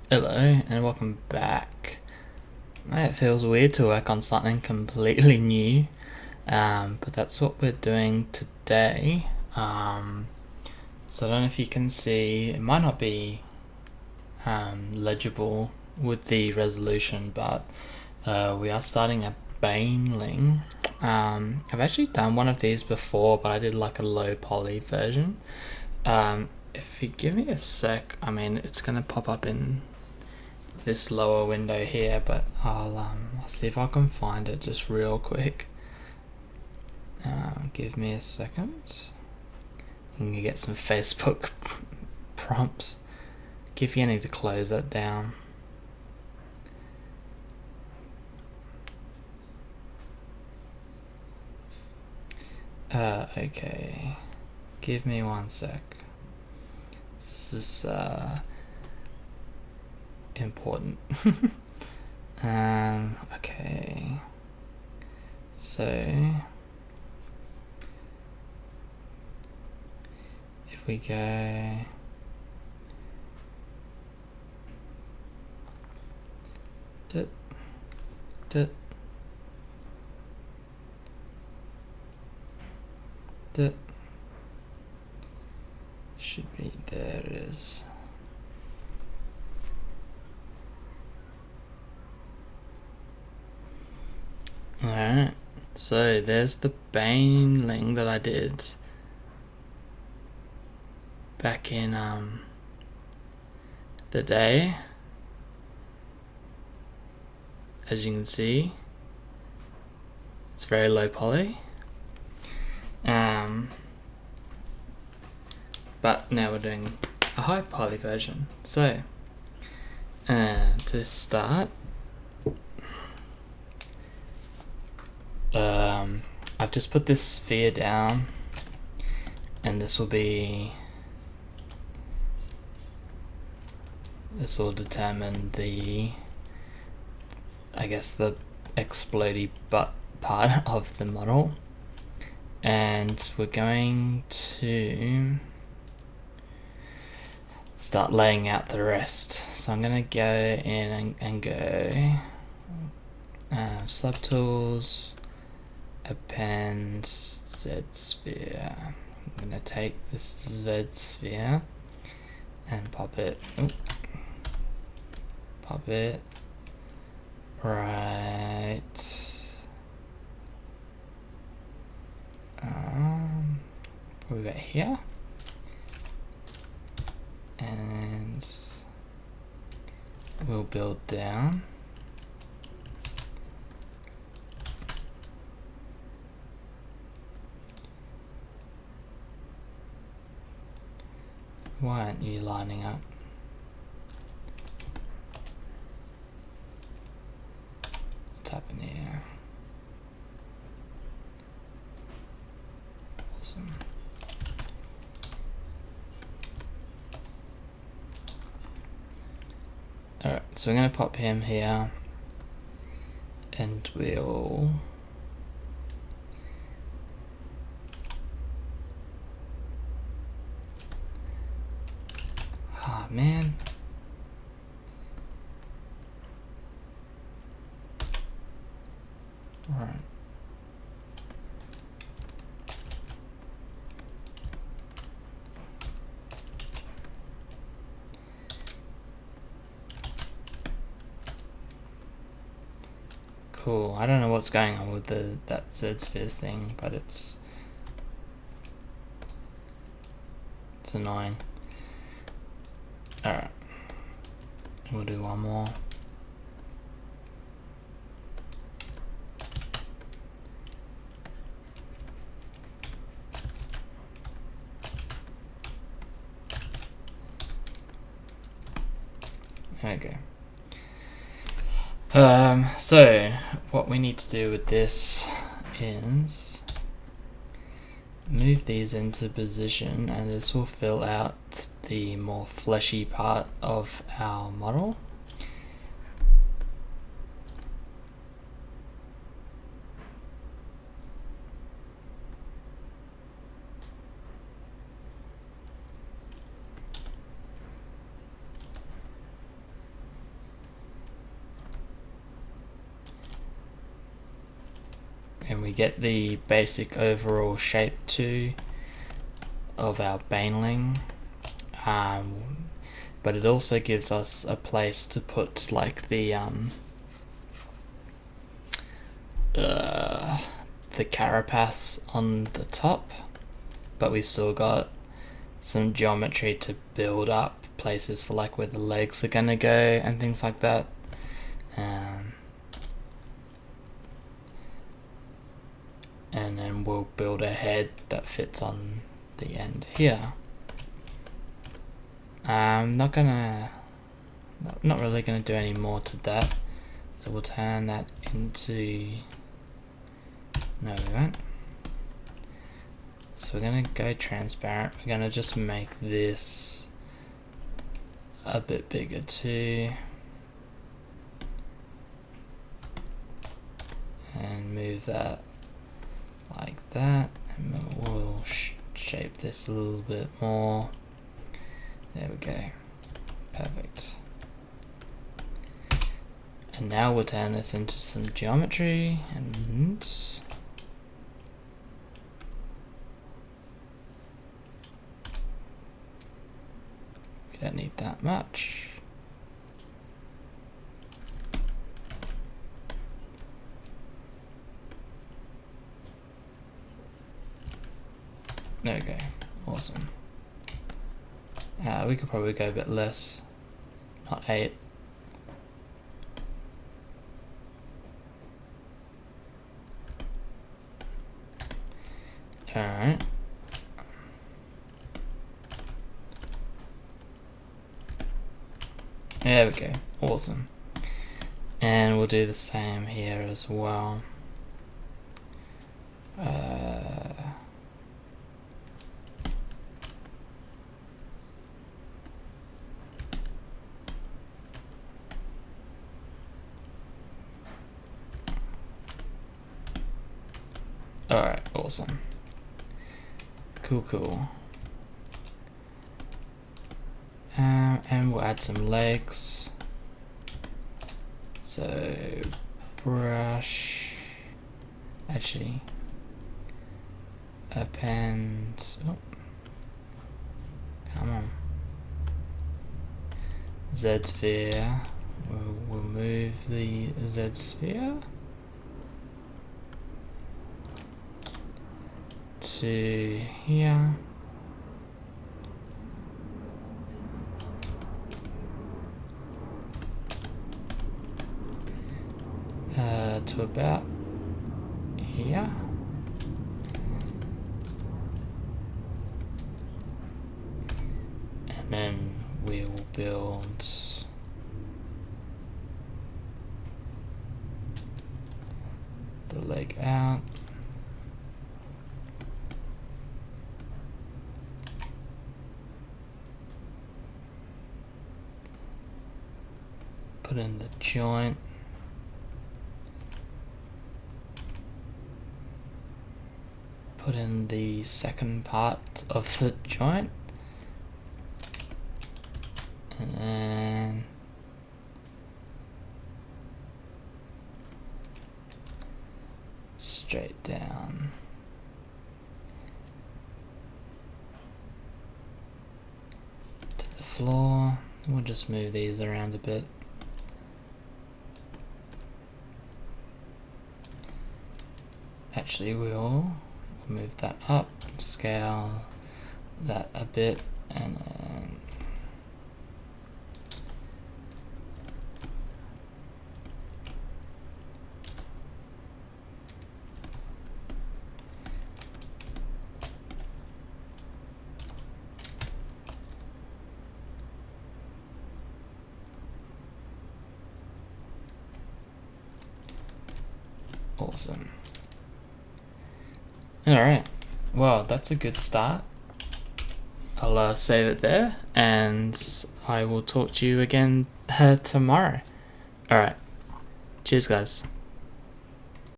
Hello and welcome back. It feels weird to work on something completely new, but that's what we're doing today. So I don't know if you can see, it might not be legible with the resolution, but we are starting a baneling. I've actually done one of these before, but I did like a low poly version. If you give me a sec, I mean, it's going to pop up in this lower window here, but I'll see if I can find it just real quick. Give me a second. You can get some Facebook prompts. If you need to close that down. Okay. Give me one sec. This is important. Okay. So if we go should be, there it is. Alright, so there's the baneling that I did back in the day. As you can see, it's very low poly. But now we're doing a high poly version. So to start, I've just put this sphere down, and this will determine the, I guess, the explodey butt part of the model. And we're going to start laying out the rest. So I'm going to go in and go subtools, append Z sphere. I'm going to take this Z sphere and pop it right probably about here, and we'll build down. Why aren't you lining up? What's happening here? Awesome. Alright, so we're going to pop him here, and we'll man. Right. Cool. I don't know what's going on with that Z-spheres thing, but it's annoying. Alright, we'll do one more. There we go. So what we need to do with this is move these into position, and this will fill out the more fleshy part of our model. we get the basic overall shape too of our baneling, but it also gives us a place to put like the carapace on the top, but we still got some geometry to build up places for like where the legs are gonna go and things like that. And then we'll build a head that fits on the end here. I'm not really gonna do any more to that, so we'll turn that into, no we won't. So we're gonna go transparent. We're gonna just make this a bit bigger too, and move that like that, and we'll shape this a little bit more. There we go, perfect. And now we'll turn this into some geometry, and we don't need that much. There we go, awesome. We could probably go a bit less, not 8. Alright. There we go, awesome. And we'll do the same here as well. Alright, awesome. Cool. And we'll add some legs. So, brush. Actually, append. Oh, come on. Z sphere. We'll move the Z sphere to here. To about here. And then we will build the leg out. Put in the joint. Put in the second part of the joint. And then straight down. To the floor. We'll just move these around a bit. Actually, we'll move that up, scale that a bit, and then awesome. Alright, well, that's a good start. I'll save it there, and I will talk to you again tomorrow. Alright, cheers guys.